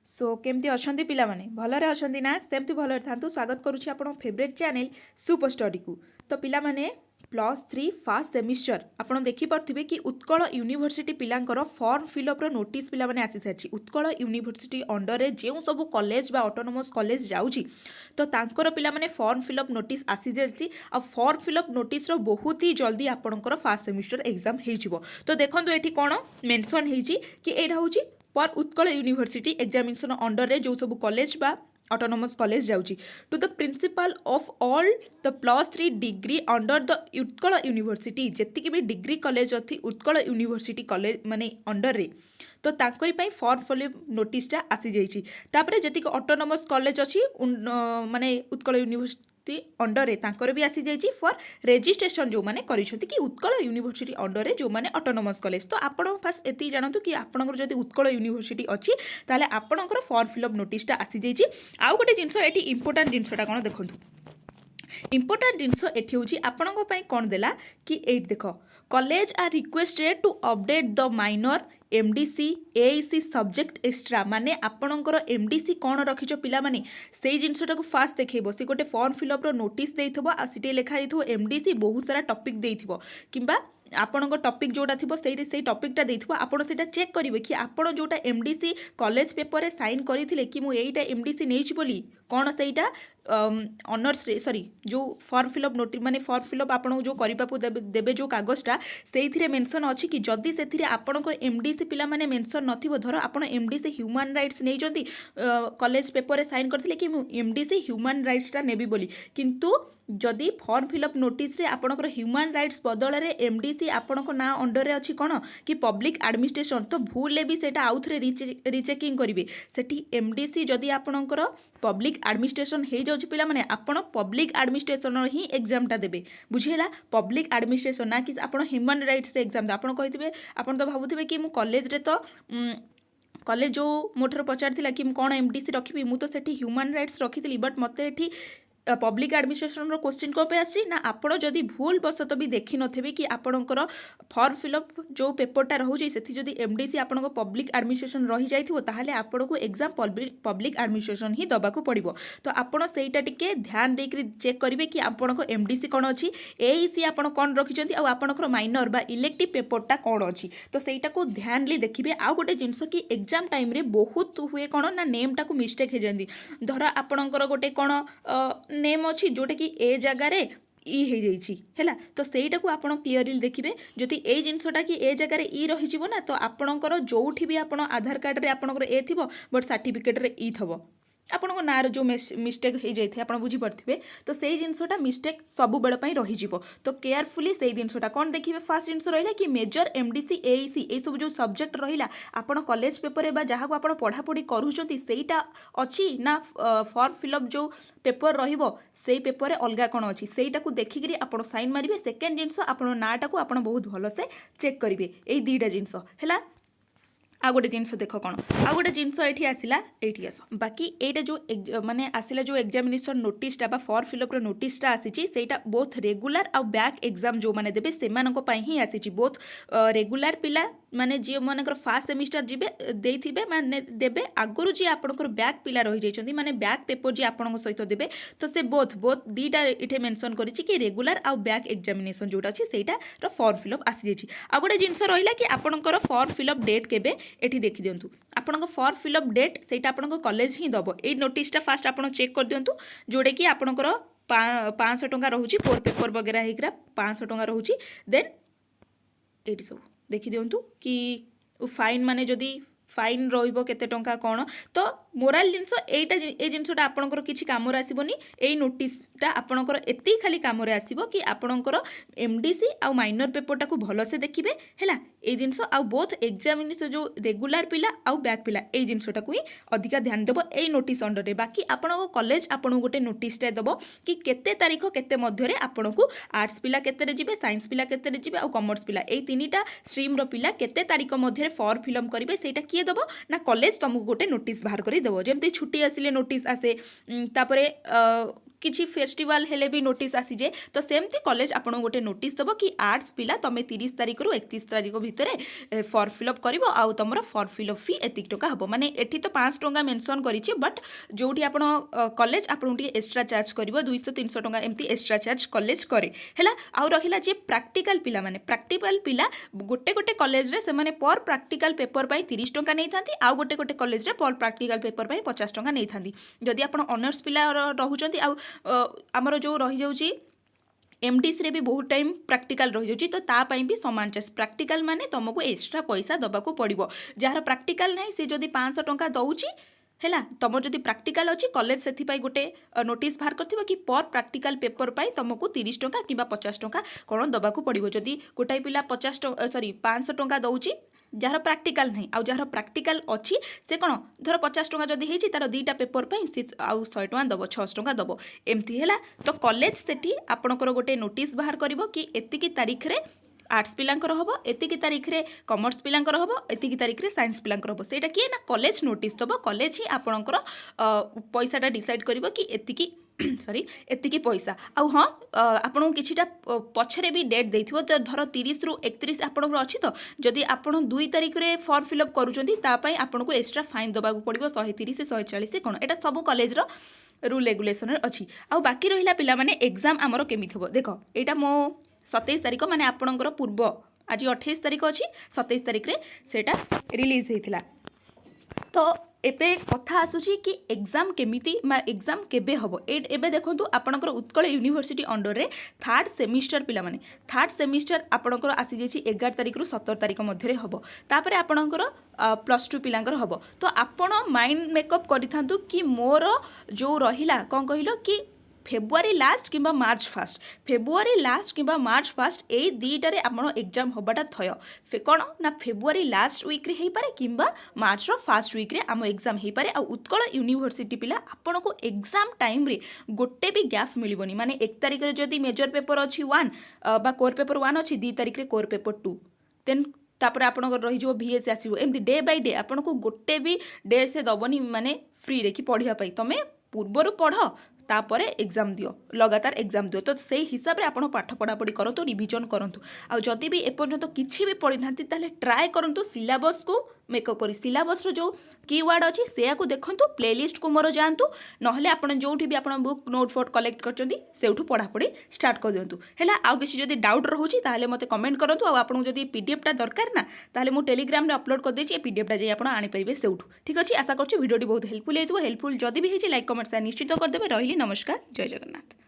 सो केमती अच्छा पिलाने भलरे अच्छा ना सेमती भलरे था स्वागत करुच्ची आप फेवरेट चैनल सुपर स्टडी को। तो पिलाने +3 फर्स्ट सेमिस्टर आपड़ देखिपे कि उत्कल यूनिवर्सिटी पिलांकर फॉर्म फिलअप्र नोटिस पिलाने आसी सारी। उत्कल यूनिवर्सिटी अंडर रे जो सब कॉलेज बा ऑटोनोमस कॉलेज जाऊँगी तो तांकर पिलाने फॉर्म फिलअप नोटिस आसी जाए आ फॉर्म फिलअप नोटिस बहुत ही जल्दी आपणकर फर्स्ट सेमिस्टर एग्जाम हो। तो देखो ये कौन मेंशन होती कि यहाँ हूँ पर उत्कल यूनिवर्सिटी एग्जामिनेशन अंडर रे जो सब कॉलेज बा ऑटोनोमस कॉलेज जाऊँगी to the principal of all the +3 degree under the Utkal university जेतिकी भी डिग्री कॉलेज अच्छी उत्कल यूनिवर्सिटी कॉलेज माने अंडर रे तो तांकरी पाई फॉर्म फिलअप नोटिसटा आसी जाइए। तापर जी ऑटोनोमस कॉलेज अच्छी माने उत्कल यूनिवर्सिटी अंडर रे तांकर भी आसी जाइए फॉर रेजिस्ट्रेशन जो मैंने कि उत्कल यूनिवर्सिटी अंडर रे जो मैंने ऑटोनोमस कॉलेज। तो आप फास्ट एति जानतु कि आपनकर जदि उत्कल यूनिवर्सिटी अच्छी ताले आपनकर फॉर्म फिलअप नोटिसटा आसी जाइए। आउ गोटे जिनस ये इंपोर्टाट जिनसटा कौन देखो इंपोर्टाट जिनस एटी हूँ आपण कौन देला कि एट देख college are requested to update the minor MDC AEC subject extra माने आपणकर एमडीसी कौन रखिछ पिला माने से जिनसटा को फास्ट देखो सी गोटे फॉर्म फिलअप्र नोटिस देइथबो आ सिटे लिखा देइथबो एमडीसी बहुत सारा टॉपिक देइथबो किंबा आपणक टॉपिक जोटा थी से टॉपिकटा देइथबो आपण सेटा चेक करिवे कि आपण जोटा एमडीसी कॉलेज पेपर रे साइन करथिले कि मु एईटा एमडीसी नेइछि बोली कौन सेटा ऑनर्स रे सॉरी जो फॉर्म फिलअप नोटिस माने फॉर्म फिलअप आपण जो करिबापु देबे जो कागजटा सेइथिरे मेंशन अछि कि जदी सेथिरे आपणक एमडीसी पिला माने मेंशन नथिबो धर आपण एमडीसी ह्यूमन राइट्स नै जंती कॉलेज पेपर रे साइन करथिले कि मु एमडीसी ह्यूमन राइट्सटा नेबी बोली किंतु जदि फॉर्म फिलअप नोटिस रे आपणकर ह्यूमन राइट्स बदल रे एमडीसी आपणक ना अंडर रे अछि कोन कि पब्लिक एडमिनिस्ट्रेशन तो भूल भी सेटा आउथरे रिचेकिंग करिवे सेठी एमडीसी जदि आपणकर पब्लिक एडमिनिस्ट्रेशन हे जाउछि पिला माने आपण पब्लिक एडमिनिस्ट्रेशन ही एग्जामटा देबे बुझिहेला पब्लिक एडमिनिस्ट्रेशन ना कि आपण ह्यूमन राइट्स रे एग्जाम आपण कहितबे आपण तो भाबुथिबे कि मु कॉलेज रे तो कॉलेज जो मोटर पचार कि कौन एमडीसी रखी मु तो सेठी ह्यूमन राइट्स रखी बट मत एठी पब्लिक एडमिनिस्ट्रेशन क्वेश्चन को पे आसी ना आपण जदि भूल बसत भी देखि नथिबे कि आपणकर फॉर्म फिलअप जो पेपरटा रहउछि सेथि जदि एमडीसी आपणको पब्लिक एडमिनिस्ट्रेशन रही जाइथिबो ताहाले आपणको एग्जाम पब्लिक एडमिनिस्ट्रेशन ही दबाको पड़िबो। तो आपण सेटा टिके ध्यान देकरी चेक करिवे कि आपणको एमडीसी कोन अछि एईसी आपण कोन रखिचंती आ आपणकर माइनर बा इलेक्टिव पेपरटा कोन अछि तो सेटा को ध्यानली देखिबे। आ गोटे जिंस कि एग्जाम टाइम रे बहुत हुए कोन ना नेमटा को मिस्टेक हे जंदी धर आपणकर गोटे कोन नेम अच्छी जोटा कि ए जगार इ हो जाइए तो सहीटा को आप क्लीयरली देखिए जदि ए जिनसटा कि ए जगार इ रही ना तो आपणकर जो भी आप आधार कार्ड रे आपणकर ए थी बट सर्टिफिकेट रे इ थब आपण ना जो मिस्टेक हो जाए आप बुझीपे तो से जिनसटा मिस्टेक सब बेल रही तो केयरफुली से जिनसटा कौन देखिए फास्ट जिनस रहा कि मेजर एमडीसी एईसी ये सब जो सब्जेक्ट रहा आपण कॉलेज पेपर बा जहाँ आप पढ़ापढ़ी करूटा अच्छी ना फॉर्म फिलअप जो पेपर रहिबो से पेपर अलग कौन अच्छी सेटा को देखिकी आप साइन मारे। सेकेंड जिनस आप नाटा को आप बहुत भल से चेक करेंगे ये दुईटा जिनस है। आ गोटे जिनस देख कौन आ गोटे जिनस ये आसला ये आस बाकी यहाँ जो माने आसला जो एग्जामिनेशन नोटिसटा बा फॉर्म फिलअप नोटिसटा आसी सेटा बोथ रेगुलर आ बैक एग्जाम जो मैंने देवे से ही आसी बोथ रेगुलर पिला माने जी मानकर फास्ट सेमिस्टर जीवे देथिबे माने देबे आगुरु जी आपनकर बैक पिला रही जाइछन्ती माने बैक पेपर जी आपनक सहित देबे तो से बोथ दीटा इठे मेंशन करिछि कि रेगुलर आ बैक एग्जामिनेशन जोटा अछि सेटा रो फॉर्म फिलअप आसी जाइछि। आ गोटे जिंस रहिला कि आपनकर फॉर्म फिलअप डेट केबे एठी देखि दियंतु आपनक फॉर्म फिलअप डेट सेटा आपनक कॉलेज ही दबो ए नोटिसटा फास्ट आपन चेक कर दियंतु जोडे कि आपनकर 500 टंका रहउछि फोर पेपर वगैरह हेकरा 500 टंका रहउछि देन एठी सब देखि दियंतु कि फाइन माने जदि फाइन रहिबो केते टंका कौन तो मोराल जिनस एटा ए जिनसटा आपनकर किछि काम रे आसीबोनी ए नोटिसटा आपनकर एति खाली काम रे आसीबो कि आपनकर एमडीसी आ माइनर पेपरटा को भलो से देखिबे हैला ए जिनस आ बोथ एग्जामिनेशन जो रेगुलर पिला आ बैक पिला ए जिनसटा को ही अधिका ध्यान देबो ए नोटिस अंडर रे। बाकी आपनको कॉलेज आपन गोटे नोटिसटा देबो कि केते तारीख केते मध्य रे आपनको आर्ट्स पिला केते रे जिवे साइंस पिला केते रे जिवे आ कॉमर्स पिला ए तीनीटा स्ट्रीम रो पिला केते तारीख मध्य रे फॉर्म फिलअप करिवे सेटा किए देबो ना कॉलेज तुमको गोटे नोटिस बाहर करी देबो जेमते छुट्टी आसिले नोटिस आसे तापरे किसी फेस्टिवल हेले भी नोटिस आसी जाए तो सेमती कॉलेज आपको गोटे नोटिस दब कि आर्ट्स पिला तुम 30 तारिख रु 31 तारिख भितर फॉर्म फिलअप कर आउ तुम फॉर्म फिलअप फी एतिक टका हम माने एठी तो 500 टंका मेंशन करिछि बट जोठी आपण कॉलेज आपन टी एक्स्ट्रा चार्ज करिवो 200 300 टंका एमती एक्स्ट्रा चार्ज कॉलेज करे हैला आउ रहिला जे प्रैक्टिकल पिला माने प्रैक्टिकल पिला गोटे गोटे कॉलेज रे से माने पर प्रैक्टिकल पेपर पाई 30 टंका नै थांती आउ गोटे गोटे कॉलेज रे पर प्रैक्टिकल पेपर पाई 50 टंका नै थांती जदि आपण ऑनर्स पिला रहुचंती आउ हमर जो रहि जाउची एमडीसी रे भी बहुत टाइम प्रैक्टिकल रही जाउची तो ता पई भी समान चार्ज प्रैक्टिकल माने तुमको एक्स्ट्रा पैसा दबाको पड़िबो जार प्रैक्टिकल नाही से जदि 500 टंका दउची हैला तुम जदि प्रैक्टिकल अच्छी कॉलेज से गोटे नोटिस बाहर कर कि पर प्रैक्टिकल पेपर पाई तुमको 30 टंका कि 50 टंका कौन दबाको पड़िबो जदि गोटाई पिला 50 सॉरी 500 टंका दउची जार प्रैक्टिकल नहीं आउ जार प्रैक्टिकल अच्छी से कौन धर 50 टंका जदि हेची तार 2टा पेपर पाई से आउ 100 टंका दबो 600 टंका दबो एमती हैला तो कॉलेज सेठी आपनकर गोटे नोटिस बाहर करिवो कि एतिकी तारीख रे आर्ट्स पिलांकर हम एतिकी तारीख रे कॉमर्स पिलांकर हम एतिकी तारीख रे साइंस पिलांकर हम सेटा किए ना कॉलेज नोटिस दब कॉलेज ही आपणकर पैसाटा डिसाइड करिवो कि एतिकी सॉरी एतिकी पैसा आउ हाँ आपन किछिटा पछरे भी डेट देथिबो तो धर 30 रु 31 आपन अछि तो जदि आपन 2 तारीख रे फॉर्म फिलअप करूचंती ता पई आपन को एक्स्ट्रा फाइन दबाकू पड़िबो 130 से 140 कोन एटा सब कॉलेज रो रूल रेगुलेशन अछि आउ बाकी रहिला पिला माने एग्जाम हमरो केमिथ हो देखो एटा मो 27 तारिख माने आपणकर पूर्व आज 28 तारिख अच्छी 27 तारिख रे सेटा रिलीज होइथिला तो एबे कथा आसुची कि एग्जाम केमिति एग्जाम केबे हबो एबे देखंतु आपणकर उत्कल यूनिवर्सिटी अंडर रे थर्ड सेमिस्टर पिला माने थर्ड सेमिस्टर आपणकर आसी जेछि 11 तारिख रु 17 तारिख मध्य रे हबो तापरे आपणकर +2 पिलांकर हबो तो आपण माइंड मेकअप करिथांतु कि मोर जो रहिला कोन कहिलो कि फेब्रुआरी लास्ट कि मार्च फास्ट फेब्रुआरी लास्ट कि मार्च फास्ट यही दुईटारे आप एग्जाम हबाटा थय कौन ना फेब्रुआरी लास्ट वीक रे हो पारे कि मार्च फास्ट वीक रे आम एग्जाम हो पारे आ उत्कल यूनिवर्सिटी पिला आपन को एग्जाम टाइम रे गोटे भी गैप मिलबनी माने 1 तारिख रे जदि मेजर पेपर अच्छी 1 बा कोर पेपर 1 अच्छी 2 तारिख रे कोर पेपर 2 देन तापर आपन रही VS आसो एमती डे बाय डे आपन को गोटे भी डे से दबनी माने फ्री रे कि पढ़िया पई तमे पूर्वर पढ़ तापर एग्जाम दियो लगातार एग्जाम दियो तो से हिसाब रे आपण पाठ पढ़ापढ़ी करतु रिविजन करतु आ जदि भी एपर्यंत किछि भी पढ़ी नांती ताले ट्राई करतु सिलेबस को मेकअप करी सिलेबस रो जो कीवर्ड अच्छी से देखंतु प्लेलिस्ट को मोर जांतु नहले आपण जोठी भी आपण बुक नोट फोट कलेक्ट करचंदी सेउठु पढ़ापढ़ी स्टार्ट कर दियंतु हैला आ किछि जदि डाउट रहउची ताले मते कमेंट करतु आ आपण जदि पीडीएफ टा दरकार ना ताले मु टेलीग्राम रे अपलोड कर देछि ए पीडीएफ टा जे आपण आनी परिबे सेउठु ठीक अछि आशा करछु वीडियोटी बहुत हेल्पफुल हेतु हेल्पफुल जदि भी हेछि लाइक कमेंट शेयर निश्चित कर देबे रहिली नमस्कार जय जगन्नाथ।